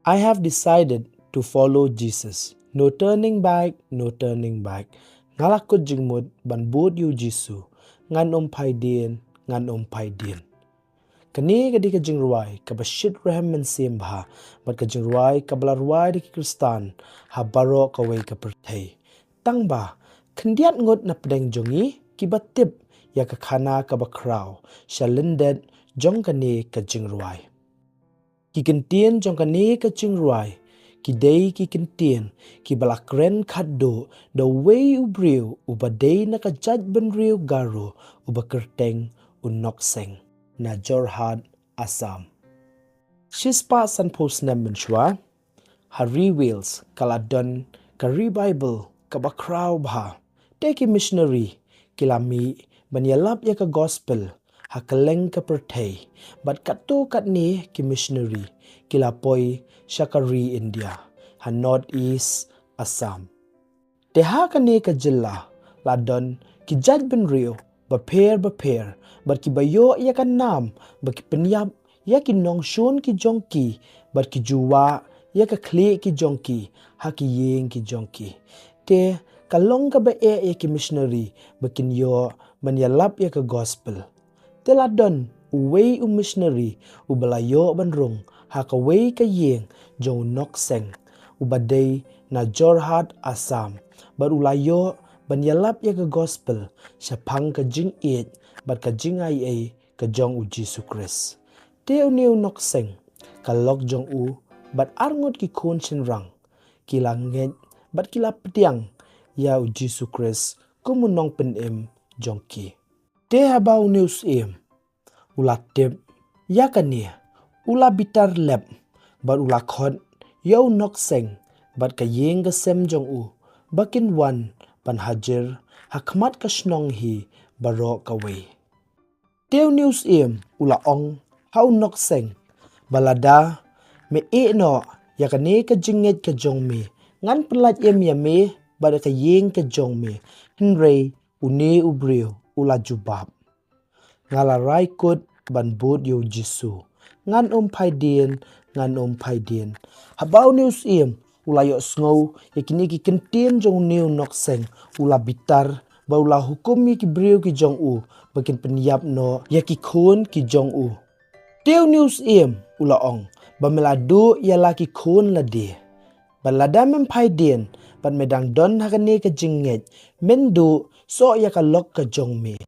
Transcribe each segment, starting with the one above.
I have decided to follow Jesus. No turning back, no turning back. Ngalakot jingmod ban bud yu Jisu. Ngan pai dien, ngan pai dien. Kani kadi ka jingruai ka bashit rahem men sim bha, bat ka jingruai ka balarwai di kristan ha baro ka wei ka perthei. Tang ba, kendiat ngot na pedeng jongi ki batip ya ka khana ka bakraw, shalindet jong kani ka jingruai. Ki kentien jong kani ka jingruai, ki day ki kentien, ki balakren kaddo, the way ubriu, uba day na ka jaj benriu garu, uba kerteng unokseng. Na Jorhat, Assam. Shispa san posnem menshwa, Hari Wheels, Kaladon, Kari Bible, Kabakraw Bha, Teki Missionary, Kilami, Banyalap ya ka Gospel, Hakaleng ka Pertay, Bat kato katni ki Missionary, Kilapoy, Shakari, India, Ha Northeast, Assam. Teha kani ka Jilla, Ladon, ki Jaj Ben Rio, Baper, bat ki bayo ya kan nam, bat ki penyap ya ki nong shun ki jongki, bat ki juwa ya ka kli ki jongki, ha ki yeng ki jongki. Te kalong ka ba ya ki missionary, bakin yo manyalap ya ka gospel. Te ladon uwei missionary, ubalayo banrung, ha ka wei ka yeng jong nokseng, ubaday na Jorhat, Assam, bat ulayo banyalap ya ka gospel, syapang ka jing it, bat ka jing ai ka jong u Jisu Kris. Te uniu nokseng, ka lok jong u, bat arngot ki kon chen rang, kila nget, bat kila pediang, ya u Jisu Kris, kumunong penem jong ki. Te haba unius ula tip, ya kania, ula bitar lep, bat ula khot, ya u nokseng, bat ka yeng ka sem jong u, bakin wan, ban hajar, hakmat ka shnong hi, baro ka wei. Teu news ula ong, hau nok seng, balada, me no, ya ka ne ka jinget ka jong me, ngan pelat ya me, bada ka yeng ka jong me, henrei, une ubriu, ula jubab. Ngala raikut, ban bud yu Jisu, ngan pai dien, Habau news ula yok snow, ya kini ki kentien jong new nok seng, ula bitar, ba ula hukum ki briu ki jong u, bakin penyap no, ya ki kun ki jong u. Teu news ula ong, ba meladu ya la ki kun la di. Ba lada men pai dien, bat medang don hakane ka jinget, mendu so ya ka lok ka jong me.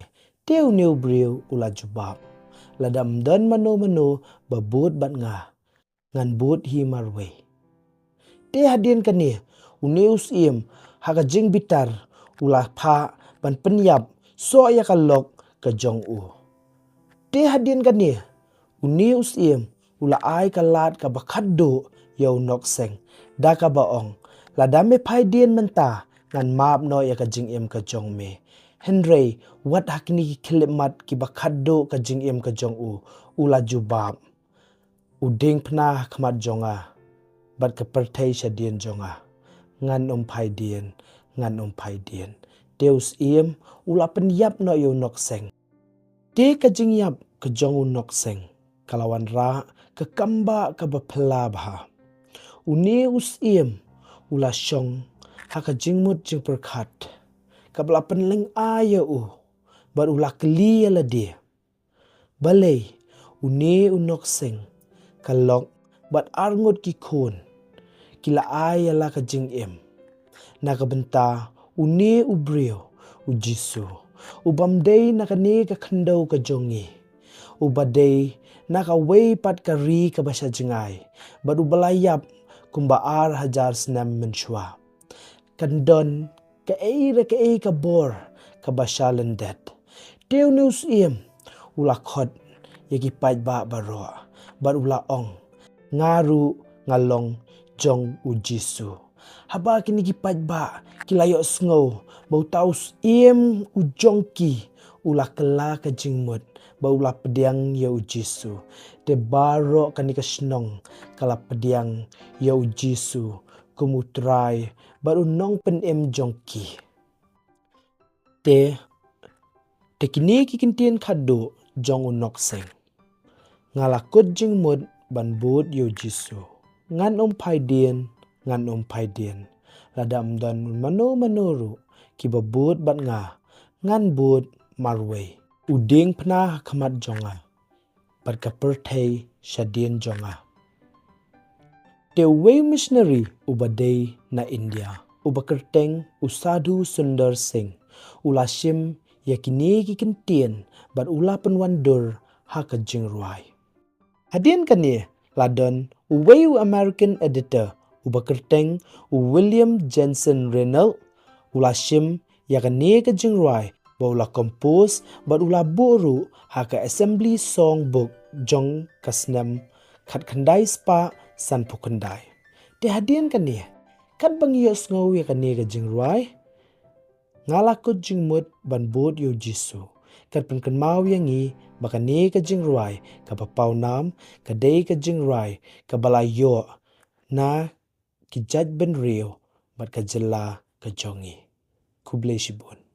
Teu new briu ula jubab. Ladam don mano, ba bud bat nga, ngan bud hi marway. Te hadin kani, uneus haka jing bitar, ulah pa, ban penyap, so ya ka lok ka jong u. Te hadin kani, uneus ula ai ka lat ka bakaddo, yaw nok seng, da ka baong, ladame pai dien menta, ngan maap no ya ka jing ka jong me. Henrei, wat hakni ki kilimat ki bakaddo ka jing ka jong u, ula jubab. Uding pna khmat jonga. Bat ka pertai syadien jonga, ngan pai dien, Deus ula penyap no yu nok seng. Te ka jingyap ka jong u nok seng, kalawan ra ka kamba ka bapela bha. Uneus ula syong, ha ka jingmut jing perkat, ka bala penling aya u, bat ula keli ala dia. Balai, nok seng, kalok, bat arngut ki kun, kila ay ala ka jing nakabenta une ubriu u Jisu, ubamday nakane ka kandaw ka jongi, ubaday nakaway pat ka ri ka basya jingay, bad ubalayap kumbaar hajar senam mensywa. Kandon ka ka bor ka basya lendet. Teu neus ulakot yagi pait ba baro, bad ula ong, ngaru ngalong jong u Jisu. Haba kini gipat ba kilayo sngo bau taus u jongki ula kela ka jingmut bau ula pediang ya u Jisu. Te baro kani ka snong kala pediang ya u Jisu kumutrai baru nong pen jongki. Te kini kikintien kado jong u nokseng. Ngalakut jingmut ban bud ya u Jisu. ngan pai dien, ngan pai dien. Ladam dan mano-manoru ki babut bat nga, ngan but marway. Uding pernah kamat jonga, bat kapertai syadien jonga. The way missionary ubadai na India, ubakerteng usadu Sundar Singh, ulashim yakini kikentien bat ula penwandur haka jingruai. Hadien kani ladon uway American editor ubakerteng William Jensen Reynolds, ulashim yakini ke jingruai ba ula compose bat ula buru haka assembly song book jong kasnem kat kandai spa san pukandai. Di hadien kani kat bangiyos ngau yakini ke jingruai ngalakut jingmut ban bot yu Jisu. Kat penken mau yangi bakani ke jingruai ka papau nam kadai ke jingruai ka balayo na ki jaj ben rio bat ka jela ka jongi. Kublai shibun.